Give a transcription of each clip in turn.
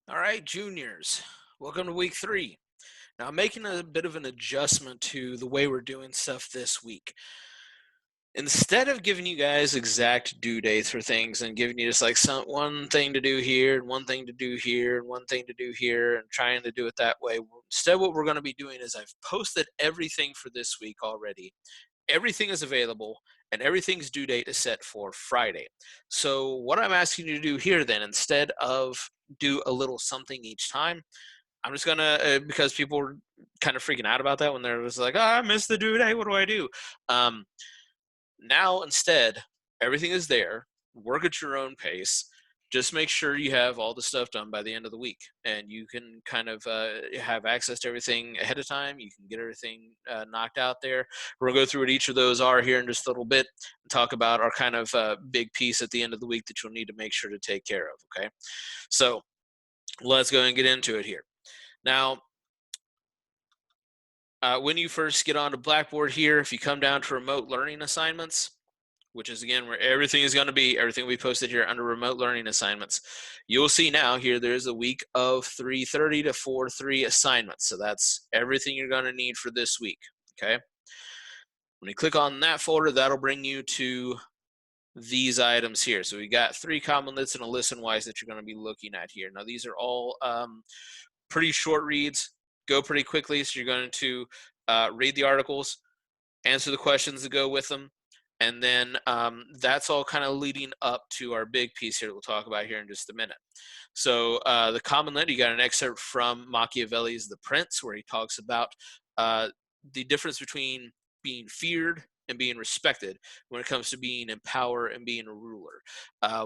All right, juniors, welcome to week 3. Now, I'm making a bit of an adjustment to the way we're doing stuff this week. Instead of giving you guys exact due dates for things and giving you just like one thing to do here and one thing to do here and one thing to do here and trying to do it that way, instead, what we're going to be doing is I've posted everything for this week already. Everything is available and everything's due date is set for Friday. So, what I'm asking you to do here then, instead of do a little something each time, I'm just gonna because people were kind of freaking out about that when they're just like, "Oh, I missed the due date. What do I do?" Um, Now instead, everything is there. Work at your own pace. Just make sure you have all the stuff done by the end of the week, and you can kind of have access to everything ahead of time. You can get everything knocked out there. We're gonna go through what each of those are here in just a little bit, and talk about our kind of big piece at the end of the week that you'll need to make sure to take care of. Okay, so let's go and get into it here. Now, when you first get onto Blackboard here, if you come down to remote learning assignments, which is again where everything is going to be, everything we posted here under remote learning assignments, you'll see now here there's a week of 3:30 to 4:3 assignments. So that's everything you're going to need for this week. Okay. When you click on that folder, that'll bring you to these items here. So we got 3 Common Lits and a listen wise that you're going to be looking at here. Now these are all pretty short reads, go pretty quickly. So you're going to read the articles, answer the questions that go with them, and then that's all kind of leading up to our big piece here that we'll talk about here in just a minute. So the Common Lit, you got an excerpt from Machiavelli's The Prince, where he talks about uh, the difference between being feared and being respected when it comes to being in power and being a ruler.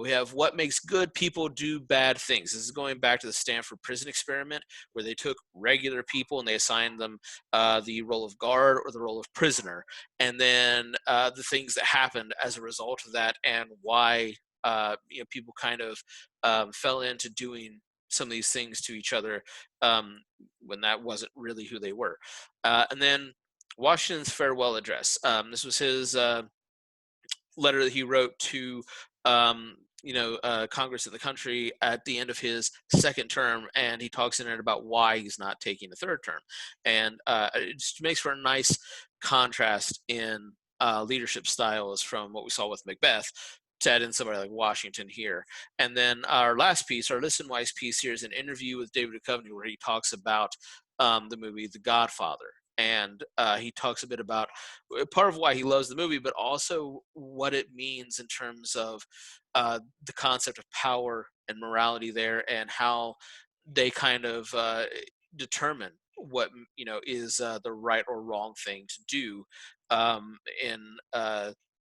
We have what makes good people do bad things. This is going back to the Stanford prison experiment, where they took regular people and they assigned them the role of guard or the role of prisoner, and then the things that happened as a result of that, and why people kind of fell into doing some of these things to each other when that wasn't really who they were. And then Washington's farewell address. This was his letter that he wrote to Congress and the country at the end of his second term, and he talks in it about why he's not taking a third term, and it just makes for a nice contrast in leadership styles from what we saw with Macbeth to add in somebody like Washington here. And then our last piece, our listen wise piece here, is an interview with David Duchovny where he talks about the movie The Godfather. And he talks a bit about part of why he loves the movie, but also what it means in terms of the concept of power and morality there, and how they kind of determine what is the right or wrong thing to do in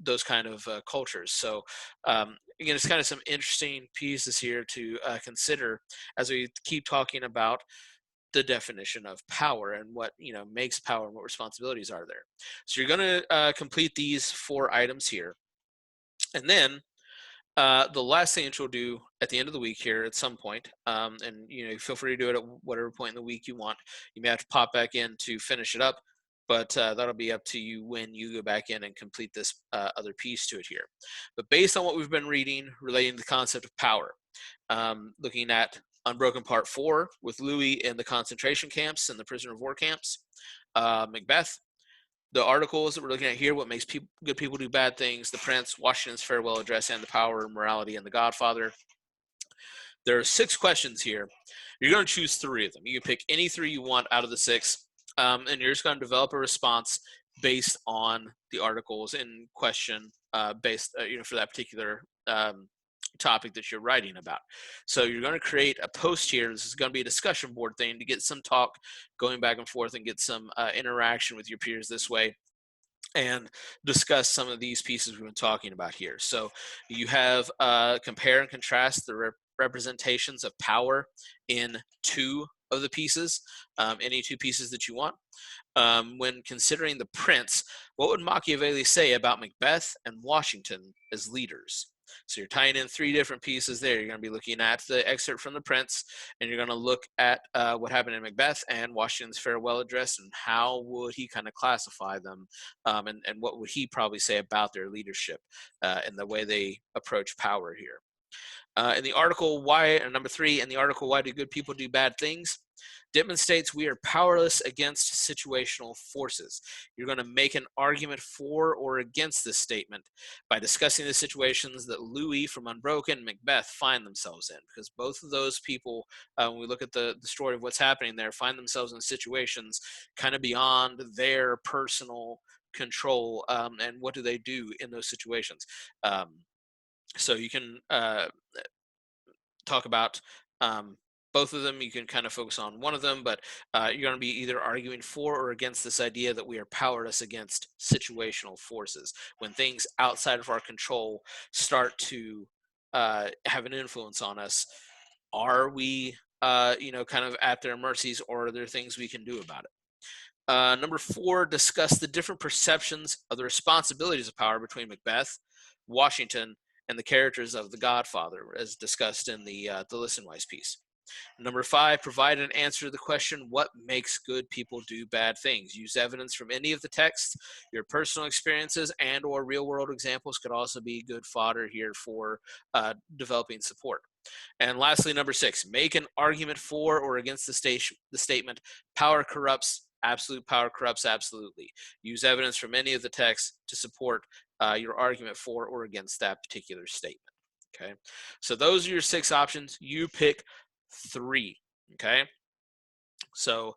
those kind of cultures. So again, it's kind of some interesting pieces here to consider as we keep talking about the definition of power and what makes power and what responsibilities are there. So you're going to complete these 4 items here, and then the last thing that you'll do at the end of the week here at some point, and feel free to do it at whatever point in the week you want. You may have to pop back in to finish it up, but that'll be up to you when you go back in and complete this other piece to it here. But based on what we've been reading relating to the concept of power, looking at Unbroken Part 4 with Louis in the concentration camps and the prisoner of war camps, Macbeth, the articles that we're looking at here, what makes good people do bad things, The Prince, Washington's farewell address, and the power and morality in The Godfather. There are 6 questions here. You're going to choose 3 of them. You can pick any 3 you want out of the 6, and you're just going to develop a response based on the articles in question, based for that particular topic that you're writing about. So you're going to create a post here. This is going to be a discussion board thing to get some talk going back and forth and get some interaction with your peers this way, and discuss some of these pieces we've been talking about here. So you have compare and contrast the representations of power in 2 of the pieces, any 2 pieces that you want. When considering the prince, what would Machiavelli say about Macbeth and Washington as leaders? So you're tying in 3 different pieces there. You're going to be looking at the excerpt from The Prince, and you're going to look at what happened in Macbeth and Washington's farewell address, and how would he kind of classify them, and what would he probably say about their leadership and the way they approach power here. In the article, number 3, in the article, Why Do Good People Do Bad Things? Dittman states we are powerless against situational forces. You're going to make an argument for or against this statement by discussing the situations that Louis from Unbroken and Macbeth find themselves in, because both of those people, when we look at the story of what's happening there, find themselves in situations kind of beyond their personal control, and what do they do in those situations. So you can talk about both of them. You can kind of focus on one of them, but you're going to be either arguing for or against this idea that we are powerless against situational forces. When things outside of our control start to have an influence on us, are we, kind of at their mercies, or are there things we can do about it? Number 4, discuss the different perceptions of the responsibilities of power between Macbeth, Washington, and the characters of The Godfather, as discussed in the Listen Wise piece. Number 5, provide an answer to the question, what makes good people do bad things? Use evidence from any of the texts. Your personal experiences and or real-world examples could also be good fodder here for developing support. And lastly, number 6, make an argument for or against the statement, power corrupts, absolute power corrupts absolutely. Use evidence from any of the texts to support your argument for or against that particular statement. Okay, so those are your 6 options. You pick 3. Okay, so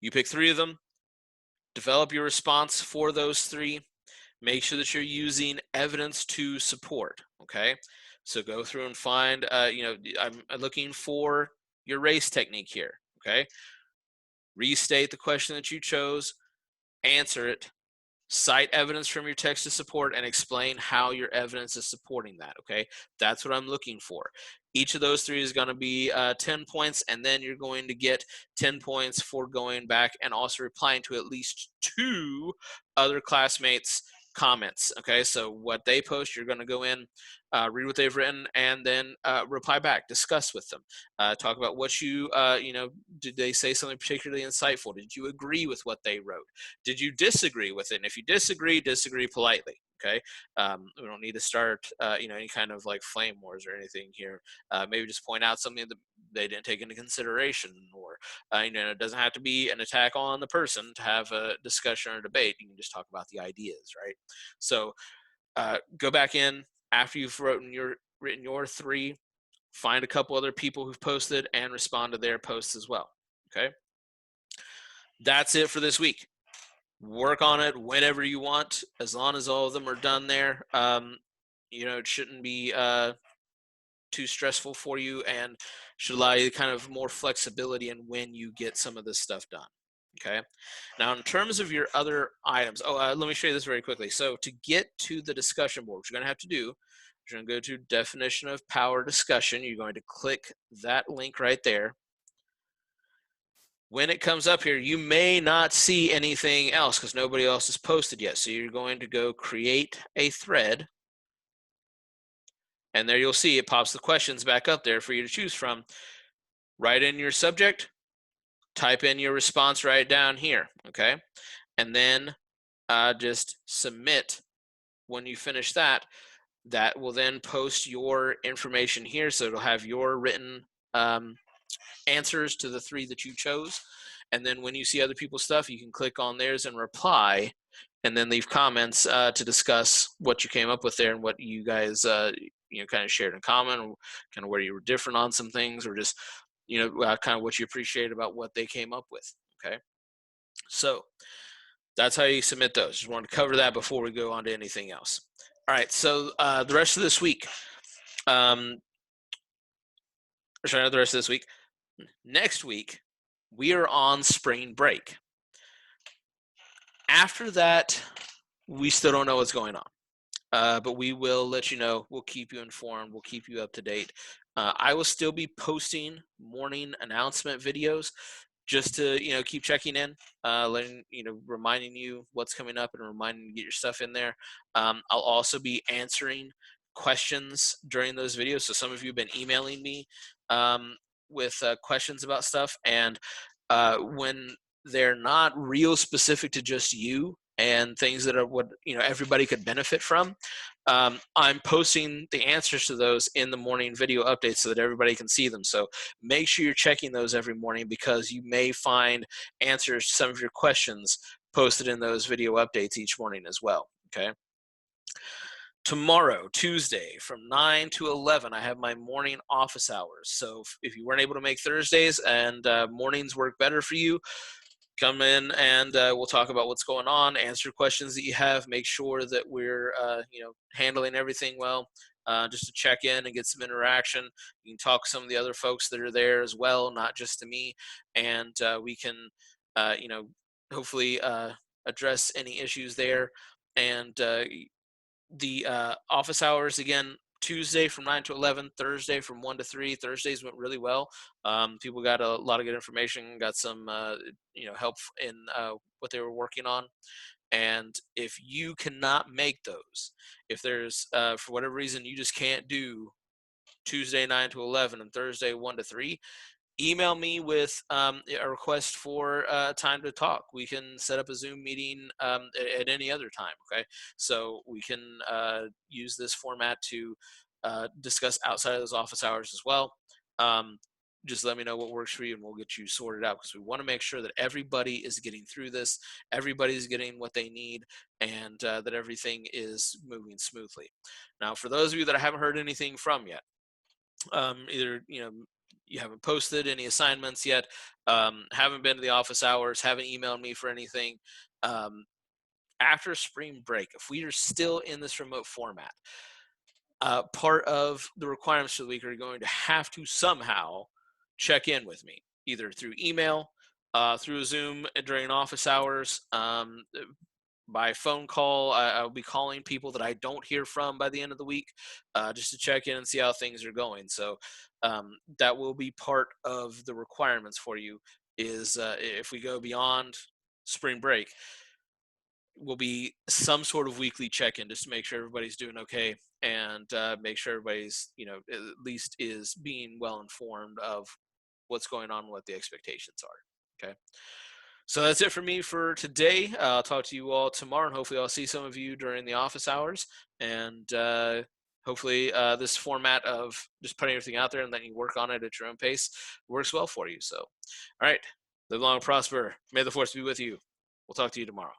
you pick 3 of them, develop your response for those 3. Make sure that you're using evidence to support. Okay, so go through and find, I'm looking for your race technique here. Okay, restate the question that you chose, answer it, cite evidence from your text to support, and explain how your evidence is supporting that. Okay, that's what I'm looking for. Each of those 3 is going to be 10 points, and then you're going to get 10 points for going back and also replying to at least 2 other classmates' comments. Okay, so what they post, you're going to go in, read what they've written, and then reply back, discuss with them, talk about what did they say something particularly insightful? Did you agree with what they wrote? Did you disagree with it? And if you disagree politely. Okay, we don't need to start, any kind of like flame wars or anything here. Maybe just point out something that they didn't take into consideration, or it doesn't have to be an attack on the person to have a discussion or debate. You can just talk about the ideas, right? So go back in after you've written your 3. Find a couple other people who've posted and respond to their posts as well. Okay, that's it for this week. Work on it whenever you want, as long as all of them are done there. It shouldn't be too stressful for you, and should allow you kind of more flexibility in when you get some of this stuff done. Okay, now in terms of your other items, let me show you this very quickly. So to get to the discussion board, what you're going to have to do, you're going to go to definition of power discussion. You're going to click that link right there. When it comes up here, you may not see anything else because nobody else has posted yet. So you're going to go create a thread, and there you'll see it pops the questions back up there for you to choose from. Write in your subject, type in your response right down here, okay? And then just submit. When you finish that, that will then post your information here. So it'll have your written answers to the 3 that you chose. And then when you see other people's stuff, you can click on theirs and reply, and then leave comments to discuss what you came up with there and what you guys kind of shared in common, kind of where you were different on some things, or just kind of what you appreciate about what they came up with. Okay, so that's how you submit those. Just wanted to cover that before we go on to anything else. All right, so the rest of this week, the rest of this week, next week, we are on spring break. After that, we still don't know what's going on, but we will let you know. We'll keep you informed. We'll keep you up to date. I will still be posting morning announcement videos just to keep checking in, reminding you what's coming up and reminding you to get your stuff in there. I'll also be answering questions during those videos. So some of you have been emailing me with questions about stuff, and when they're not real specific to just you and things that are what everybody could benefit from, I'm posting the answers to those in the morning video updates so that everybody can see them. So make sure you're checking those every morning, because you may find answers to some of your questions posted in those video updates each morning as well. Okay. Tomorrow, Tuesday, from 9 to 11, I have my morning office hours. So if you weren't able to make Thursdays and mornings work better for you, come in and we'll talk about what's going on, answer questions that you have, make sure that we're handling everything well, just to check in and get some interaction. You can talk to some of the other folks that are there as well, not just to me, and we can uh, you know hopefully address any issues there. And the office hours again, Tuesday from 9 to 11, Thursday from 1 to 3. Thursdays went really well. People got a lot of good information, got some help in what they were working on. And if you cannot make those, if there's for whatever reason you just can't do Tuesday 9 to 11 and Thursday 1 to 3, email me with a request for time to talk. We can set up a Zoom meeting at any other time. Okay, so we can use this format to discuss outside of those office hours as well. Um, just let me know what works for you, and we'll get you sorted out, because we want to make sure that everybody is getting through this, everybody's getting what they need, and that everything is moving smoothly. Now, for those of you that I haven't heard anything from yet, either you haven't posted any assignments yet, haven't been to the office hours, haven't emailed me for anything, um, after spring break, if we are still in this remote format, part of the requirements for the week are going to have to somehow check in with me, either through email, through Zoom during office hours, by phone call. I'll be calling people that I don't hear from by the end of the week, just to check in and see how things are going. So that will be part of the requirements for you. Is if we go beyond spring break, will be some sort of weekly check-in, just to make sure everybody's doing okay, and make sure everybody's at least is being well informed of what's going on, what the expectations are. Okay. So that's it for me for today. I'll talk to you all tomorrow, and hopefully I'll see some of you during the office hours. And hopefully this format of just putting everything out there and letting you work on it at your own pace works well for you. So, all right, live long and prosper. May the force be with you. We'll talk to you tomorrow.